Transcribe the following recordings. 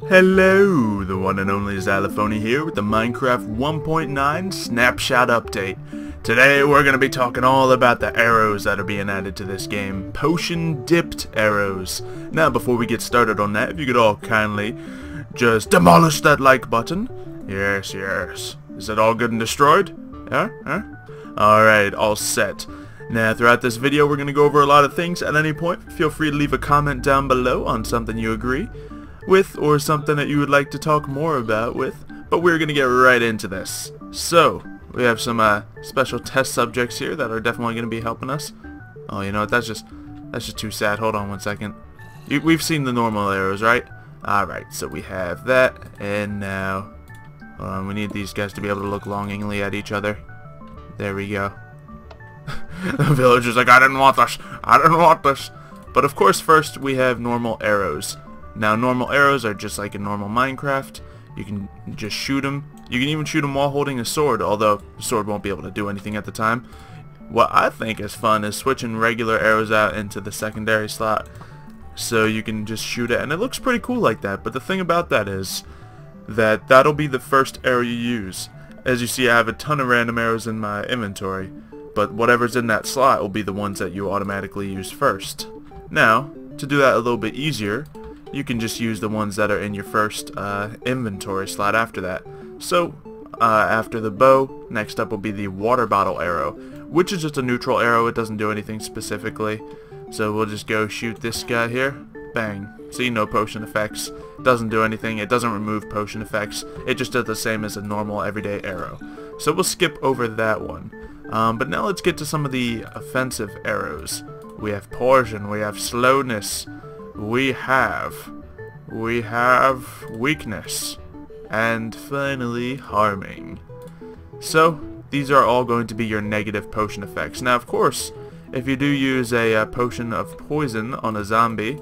Hello, the one and only Xylophony here with the Minecraft 1.9 Snapshot update. Today we're going to be talking all about the arrows that are being added to this game. Potion dipped arrows. Now before we get started on that, if you could all kindly just demolish that like button. Yes, yes. Is it all good and destroyed? Yeah? Huh? Alright, all set. Now throughout this video we're going to go over a lot of things. At any point, feel free to leave a comment down below on something you agree with or something that you would like to talk more about with, but we're gonna get right into this. So we have some special test subjects here that are definitely gonna be helping us. Oh, you know what, that's just too sad. Hold on one second. We've seen the normal arrows, right? Alright, so we have that, and now we need these guys to be able to look longingly at each other. There we go. The villager's like, I didn't want this, I didn't want this. But of course first we have normal arrows. Now normal arrows are just like in normal Minecraft. You can just shoot them. You can even shoot them while holding a sword, although the sword won't be able to do anything at the time. What I think is fun is switching regular arrows out into the secondary slot so you can just shoot it, and it looks pretty cool like that. But the thing about that is that that'll be the first arrow you use. As you see, I have a ton of random arrows in my inventory, but whatever's in that slot will be the ones that you automatically use first. Now, to do that a little bit easier, you can just use the ones that are in your first inventory slot after that. So, after the bow, next up will be the water bottle arrow, which is just a neutral arrow. It doesn't do anything specifically. So we'll just go shoot this guy here. Bang. See, no potion effects. Doesn't do anything. It doesn't remove potion effects. It just does the same as a normal everyday arrow. So we'll skip over that one. But now let's get to some of the offensive arrows. We have poison. We have slowness. We have weakness, and finally harming. So these are all going to be your negative potion effects. Now of course, if you do use a potion of poison on a zombie,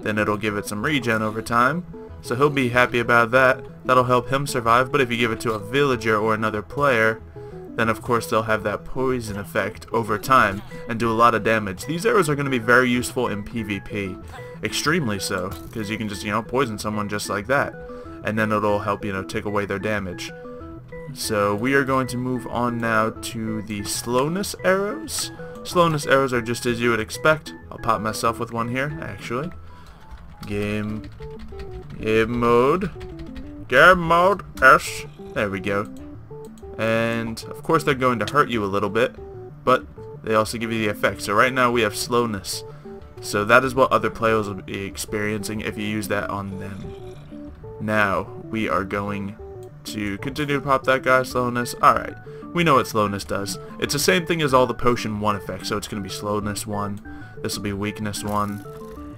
then it'll give it some regen over time, so he'll be happy about that. That'll help him survive. But if you give it to a villager or another player, then of course they'll have that poison effect over time and do a lot of damage. These arrows are going to be very useful in PvP. Extremely so, because you can just, poison someone just like that, and then it'll help, take away their damage. So we are going to move on now to the slowness arrows. Slowness arrows are just as you would expect. I'll pop myself with one here, actually. Game mode, S. There we go. And of course they're going to hurt you a little bit, but they also give you the effect. So right now we have slowness. So that is what other players will be experiencing if you use that on them. Now, we are going to continue to pop that guy, slowness. Alright, we know what slowness does. It's the same thing as all the potion 1 effects, so it's going to be slowness 1, this will be weakness 1,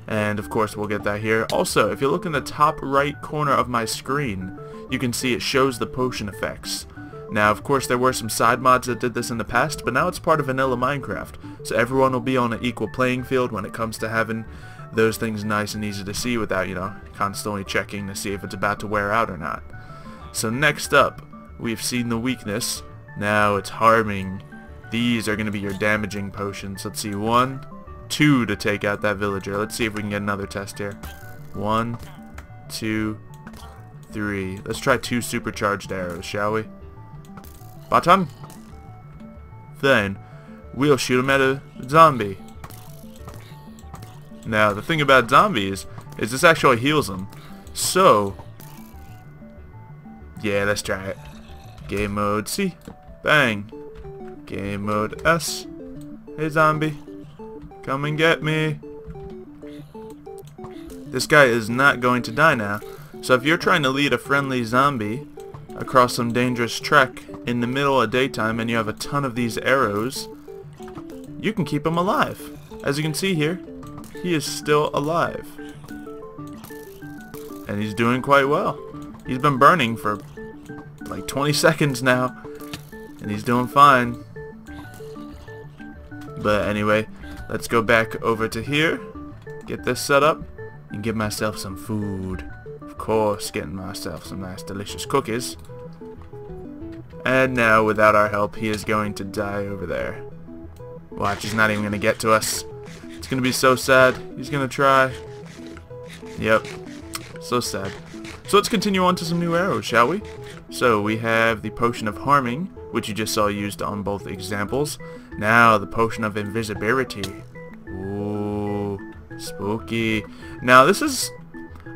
and of course we'll get that here. Also, if you look in the top right corner of my screen, you can see it shows the potion effects. Now, of course, there were some side mods that did this in the past, but now it's part of vanilla Minecraft, so everyone will be on an equal playing field when it comes to having those things nice and easy to see without, constantly checking to see if it's about to wear out or not. So next up, we've seen the weakness. Now it's harming. These are going to be your damaging potions. Let's see, 1, 2 to take out that villager. Let's see if we can get another test here. 1, 2, 3. Let's try 2 supercharged arrows, shall we? Button. Then we'll shoot him at a zombie. Now the thing about zombies is this actually heals them. So yeah, let's try it. Game mode C. Bang. Game mode S. Hey zombie, come and get me. This guy is not going to die now. So if you're trying to lead a friendly zombie across some dangerous trek in the middle of daytime and you have a ton of these arrows, you can keep him alive. As you can see here, he is still alive. And he's doing quite well. He's been burning for like 20 seconds now, and he's doing fine. But anyway, let's go back over to here, get this set up, and get myself some food. Of course, getting myself some nice delicious cookies. And now, without our help, he is going to die over there. Watch, he's not even going to get to us. It's going to be so sad. He's going to try. Yep. So sad. So let's continue on to some new arrows, shall we? So we have the potion of harming, which you just saw used on both examples. Now the potion of invisibility. Ooh, spooky. Now this is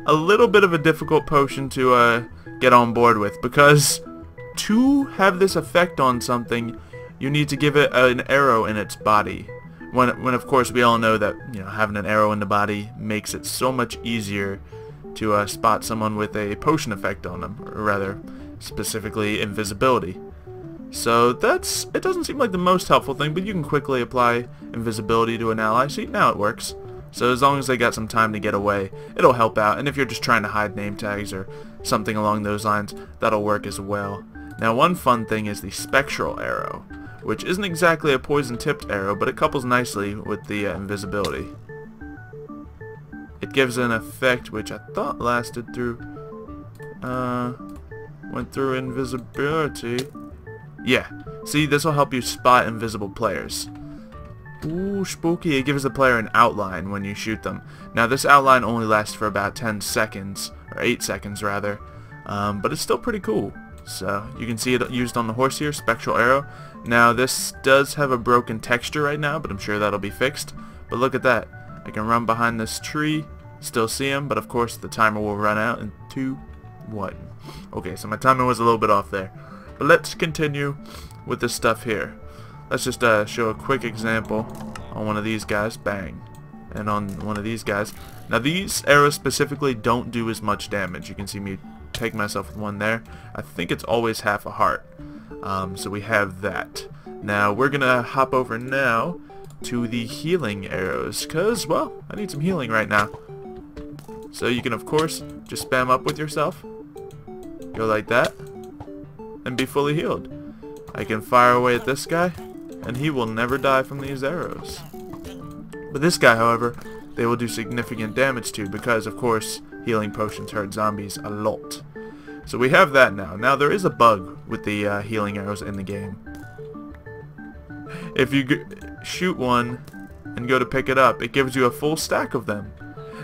a little bit of a difficult potion to get on board with, because to have this effect on something, you need to give it an arrow in its body. When of course we all know that, you know, having an arrow in the body makes it so much easier to spot someone with a potion effect on them, or rather, specifically invisibility. So it doesn't seem like the most helpful thing, but you can quickly apply invisibility to an ally. See, now it works. So as long as they got some time to get away, it'll help out. And if you're just trying to hide name tags or something along those lines, that'll work as well. Now one fun thing is the spectral arrow, which isn't exactly a poison tipped arrow, but it couples nicely with the invisibility. It gives an effect which I thought lasted through, went through invisibility. Yeah, see, this will help you spot invisible players. Ooh, spooky. It gives the player an outline when you shoot them. Now this outline only lasts for about 10 seconds, or 8 seconds rather, but it's still pretty cool. So you can see it used on the horse here, spectral arrow. Now this does have a broken texture right now, but I'm sure that'll be fixed. But look at that. I can run behind this tree, still see him, but of course the timer will run out in 2, 1. Okay, so my timer was a little bit off there. But let's continue with this stuff here. Let's just show a quick example on one of these guys, bang, and on one of these guys. Now these arrows specifically don't do as much damage. You can see me take myself with one there. I think it's always half a heart. So we have that. Now we're gonna hop over now to the healing arrows, cause well, I need some healing right now. So you can of course just spam up with yourself, go like that, and be fully healed. I can fire away at this guy, and he will never die from these arrows. But this guy, however, they will do significant damage to, because of course healing potions hurt zombies a lot. So we have that now. Now there is a bug with the healing arrows in the game. If you shoot one and go to pick it up, it gives you a full stack of them.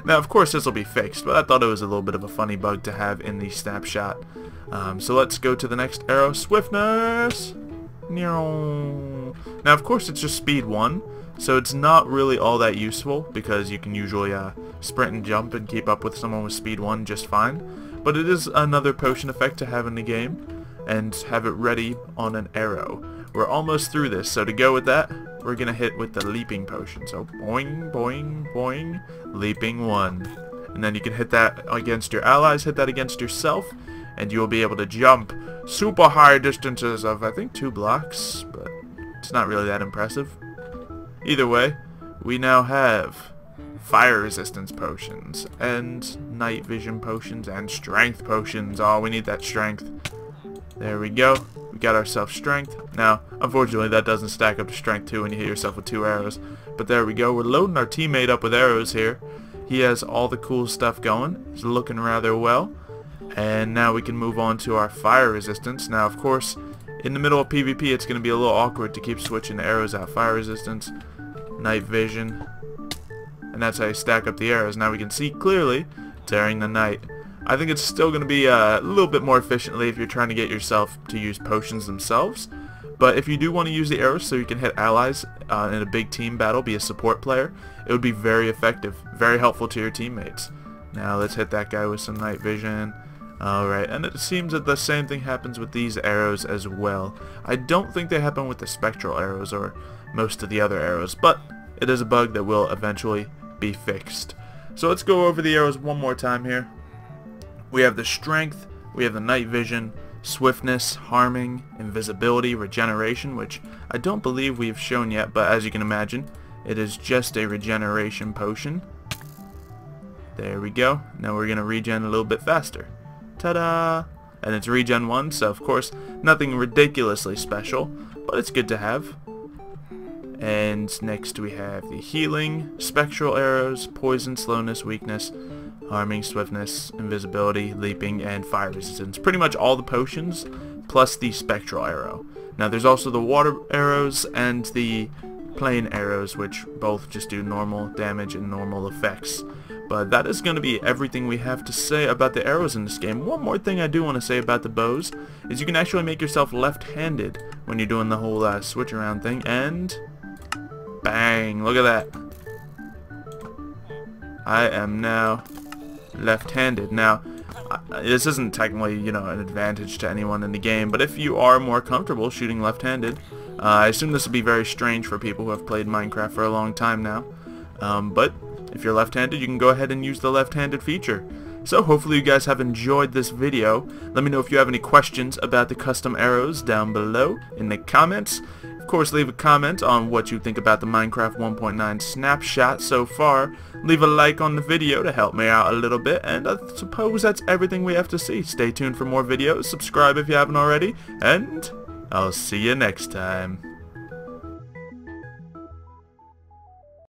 Now of course this will be fixed, but I thought it was a little bit of a funny bug to have in the snapshot. So let's go to the next arrow, swiftness. Now of course it's just speed 1, so it's not really all that useful, because you can usually sprint and jump and keep up with someone with speed 1 just fine. But it is another potion effect to have in the game, and have it ready on an arrow. We're almost through this, so to go with that, we're gonna hit with the leaping potion. So boing, boing, boing, leaping 1. And then you can hit that against your allies, hit that against yourself, and you will be able to jump super high distances of, I think, 2 blocks, but it's not really that impressive. Either way, we now have fire resistance potions, and night vision potions, and strength potions. Oh, we need that strength. There we go. We got ourselves strength. Now, unfortunately, that doesn't stack up to strength 2 when you hit yourself with 2 arrows. But there we go. We're loading our teammate up with arrows here. He has all the cool stuff going. He's looking rather well. And now we can move on to our fire resistance. Now, of course, in the middle of PvP, it's going to be a little awkward to keep switching the arrows out. Fire resistance, night vision, and that's how you stack up the arrows. Now we can see clearly during the night. I think it's still going to be a little bit more efficiently if you're trying to get yourself to use potions themselves. But if you do want to use the arrows so you can hit allies in a big team battle, be a support player, it would be very effective, very helpful to your teammates. Now let's hit that guy with some night vision. Alright, and it seems that the same thing happens with these arrows as well. I don't think they happen with the spectral arrows or most of the other arrows, but it is a bug that will eventually be fixed. So let's go over the arrows one more time here. We have the strength, we have the night vision, swiftness, harming, invisibility, regeneration, which I don't believe we have shown yet, but as you can imagine, it is just a regeneration potion. There we go. Now we're going to regen a little bit faster. Ta-da! And it's regen 1, so of course nothing ridiculously special, but it's good to have. And next we have the healing, spectral arrows, poison, slowness, weakness, harming, swiftness, invisibility, leaping, and fire resistance. Pretty much all the potions plus the spectral arrow. Now there's also the water arrows and the plane arrows, which both just do normal damage and normal effects. But that is going to be everything we have to say about the arrows in this game. One more thing I do want to say about the bows is you can actually make yourself left-handed when you're doing the whole switch around thing, and bang, look at that. I am now left-handed. Now, this isn't technically, you know, an advantage to anyone in the game, but if you are more comfortable shooting left-handed, I assume this would be very strange for people who have played Minecraft for a long time now, but if you're left-handed, you can go ahead and use the left-handed feature. So hopefully you guys have enjoyed this video. Let me know if you have any questions about the custom arrows down below in the comments. Of course, leave a comment on what you think about the Minecraft 1.9 Snapshot so far. Leave a like on the video to help me out a little bit, and I suppose that's everything we have to see. Stay tuned for more videos, subscribe if you haven't already, and I'll see you next time.